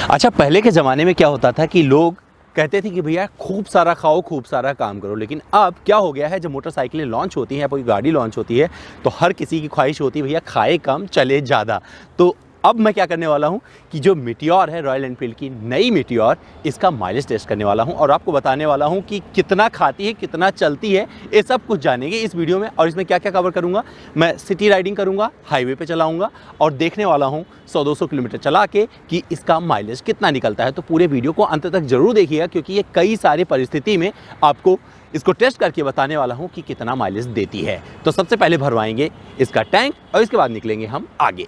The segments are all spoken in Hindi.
अच्छा, पहले के ज़माने में क्या होता था कि लोग कहते थे कि भैया खूब सारा खाओ, खूब सारा काम करो। लेकिन अब क्या हो गया है, जब मोटरसाइकिलें लॉन्च होती हैं या कोई गाड़ी लॉन्च होती है, तो हर किसी की ख्वाहिश होती है भैया खाए कम चले ज़्यादा। तो अब मैं क्या करने वाला हूँ कि जो मीटियोर है, रॉयल एनफील्ड की नई मीटियोर, इसका माइलेज टेस्ट करने वाला हूँ और आपको बताने वाला हूँ कि कितना खाती है, कितना चलती है। ये सब कुछ जानेंगे इस वीडियो में। और इसमें क्या क्या कवर करूँगा, मैं सिटी राइडिंग करूँगा, हाईवे पे चलाऊँगा और देखने वाला हूँ 100-200 किलोमीटर चला के कि इसका माइलेज कितना निकलता है। तो पूरे वीडियो को अंत तक जरूर देखिएगा, क्योंकि ये कई सारे परिस्थिति में आपको इसको टेस्ट करके बताने वाला हूँ कि कितना माइलेज देती है। तो सबसे पहले भरवाएंगे इसका टैंक और इसके बाद निकलेंगे हम आगे।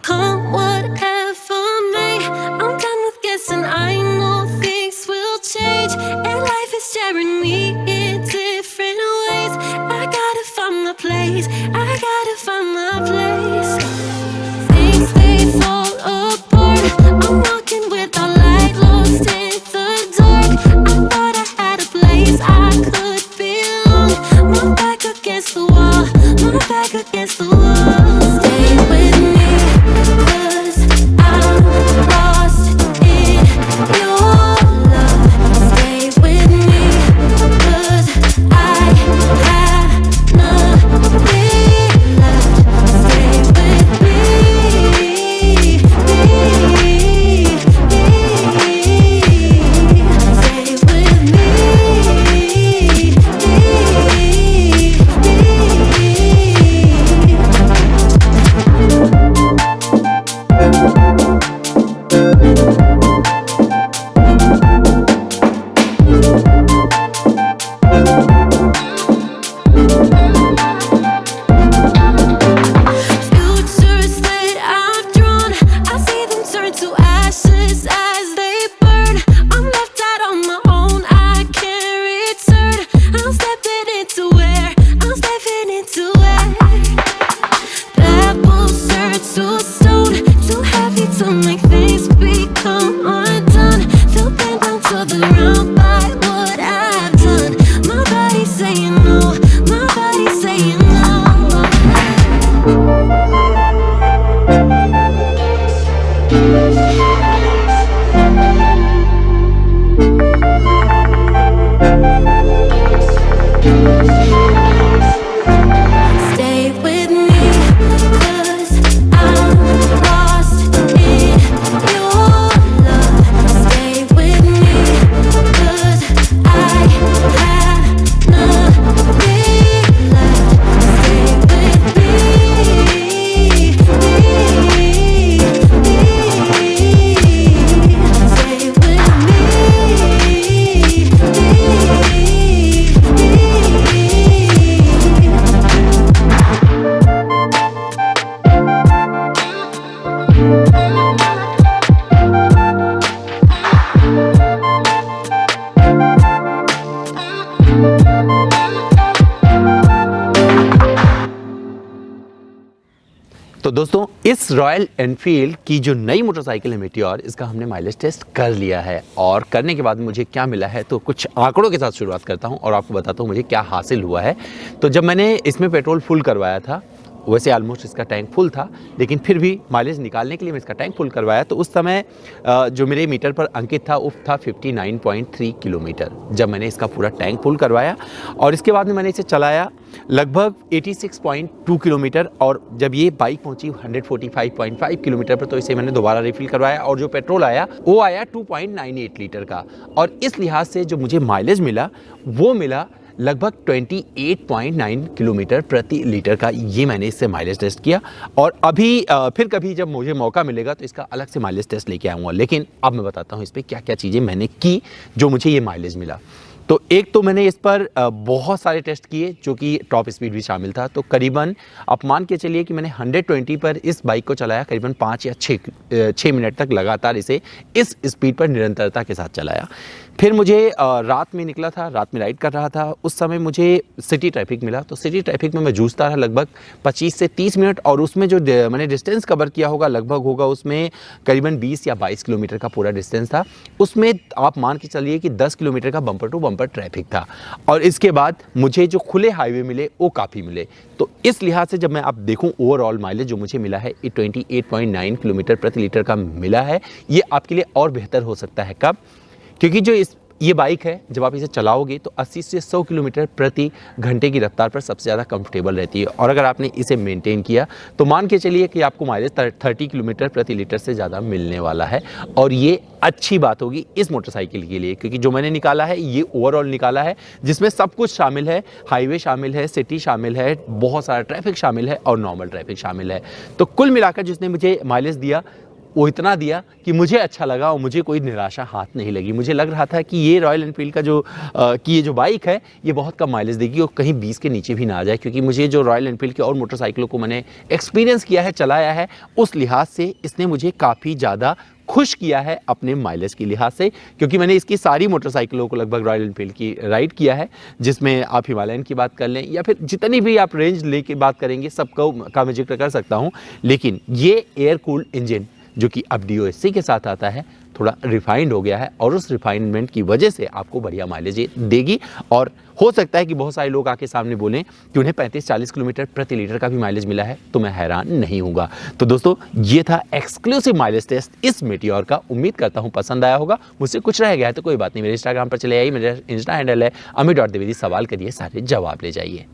तो दोस्तों, इस रॉयल एनफील्ड की जो नई मोटरसाइकिल है मीटियोर, इसका हमने माइलेज टेस्ट कर लिया है। और करने के बाद मुझे क्या मिला है, तो कुछ आंकड़ों के साथ शुरुआत करता हूं और आपको बताता हूं मुझे क्या हासिल हुआ है। तो जब मैंने इसमें पेट्रोल फुल करवाया था, वैसे ऑलमोस्ट इसका टैंक फुल था, लेकिन फिर भी माइलेज निकालने के लिए मैं इसका टैंक फुल करवाया, तो उस समय जो मेरे मीटर पर अंकित था वो था 59.3 किलोमीटर जब मैंने इसका पूरा टैंक फुल करवाया। और इसके बाद में मैंने इसे चलाया लगभग 86.2 किलोमीटर, और जब ये बाइक पहुंची 145.5 किलोमीटर पर, तो इसे मैंने दोबारा रिफिल करवाया और जो पेट्रोल आया वो आया 2.98 लीटर का। और इस लिहाज से जो मुझे माइलेज मिला वो मिला लगभग 28.9 किलोमीटर प्रति लीटर का। ये मैंने इससे माइलेज टेस्ट किया और अभी फिर कभी जब मुझे मौका मिलेगा तो इसका अलग से माइलेज टेस्ट लेके आऊँगा। लेकिन अब मैं बताता हूँ इस पर क्या क्या चीज़ें मैंने की जो मुझे ये माइलेज मिला। तो एक तो मैंने इस पर बहुत सारे टेस्ट किए जो कि टॉप स्पीड भी शामिल था। तो करीबन आप मान के चलिए कि मैंने 120 पर इस बाइक को चलाया, करीबन 5 या 6 मिनट तक लगातार इसे इस स्पीड पर निरंतरता के साथ चलाया। फिर मुझे रात में निकला था, रात में राइड कर रहा था, उस समय मुझे सिटी ट्रैफिक मिला। तो सिटी ट्रैफिक में मैं जूझता रहा लगभग 25 से 30 मिनट, और उसमें जो मैंने डिस्टेंस कवर किया होगा लगभग होगा उसमें करीबन 20 या 22 किलोमीटर का पूरा डिस्टेंस था। उसमें आप मान के चलिए कि 10 किलोमीटर का बम्पर टू बम्पर ट्रैफिक था। और इसके बाद मुझे जो खुले हाईवे मिले वो काफ़ी मिले। तो इस लिहाज से जब मैं आप देखूं ओवरऑल माइलेज जो मुझे मिला है ये 28.9 किलोमीटर प्रति लीटर का मिला है। ये आपके लिए और बेहतर हो सकता है। कब? क्योंकि जो ये बाइक है जब आप इसे चलाओगे तो 80 से 100 किलोमीटर प्रति घंटे की रफ्तार पर सबसे ज़्यादा कंफर्टेबल रहती है। और अगर आपने इसे मेंटेन किया तो मान के चलिए कि आपको माइलेज 30 किलोमीटर प्रति लीटर से ज़्यादा मिलने वाला है। और ये अच्छी बात होगी इस मोटरसाइकिल के लिए, क्योंकि जो मैंने निकाला है ये ओवरऑल निकाला है जिसमें सब कुछ शामिल है। हाईवे शामिल है, सिटी शामिल है, बहुत सारा ट्रैफिक शामिल है और नॉर्मल ट्रैफिक शामिल है। तो कुल मिलाकर जिसने मुझे माइलेज दिया वो इतना दिया कि मुझे अच्छा लगा और मुझे कोई निराशा हाथ नहीं लगी। मुझे लग रहा था कि ये रॉयल एनफील्ड का ये जो बाइक है ये बहुत कम माइलेज देगी और कहीं 20 के नीचे भी ना आ जाए, क्योंकि मुझे जो रॉयल एनफील्ड की और मोटरसाइकिलों को मैंने एक्सपीरियंस किया है, चलाया है, उस लिहाज से इसने मुझे काफ़ी ज़्यादा खुश किया है अपने माइलेज के लिहाज से। क्योंकि मैंने इसकी सारी मोटरसाइकिलों को लगभग रॉयल एनफील्ड की राइड किया है, जिसमें आप हिमालयन की बात कर लें या फिर जितनी भी आप रेंज लेके बात करेंगे सबको का मैं जिक्र कर सकता हूँ। लेकिन ये एयर कूल्ड इंजन जो कि अब DOSC के साथ आता है थोड़ा रिफाइंड हो गया है और उस रिफाइनमेंट की वजह से आपको बढ़िया माइलेज देगी। और हो सकता है कि बहुत सारे लोग आके सामने बोलें कि उन्हें 35-40 किलोमीटर प्रति लीटर का भी माइलेज मिला है, तो मैं हैरान नहीं हूँगा। तो दोस्तों ये था एक्सक्लूसिव माइलेज टेस्ट इस मेटियोर का। उम्मीद करता हूँ पसंद आया होगा। मुझसे कुछ रह गया है तो कोई बात नहीं, मेरे इंस्टाग्राम पर चले आइए, मेरा इंस्टा हैंडल है amit.dwivedi। सवाल करिए, सारे जवाब ले जाइए।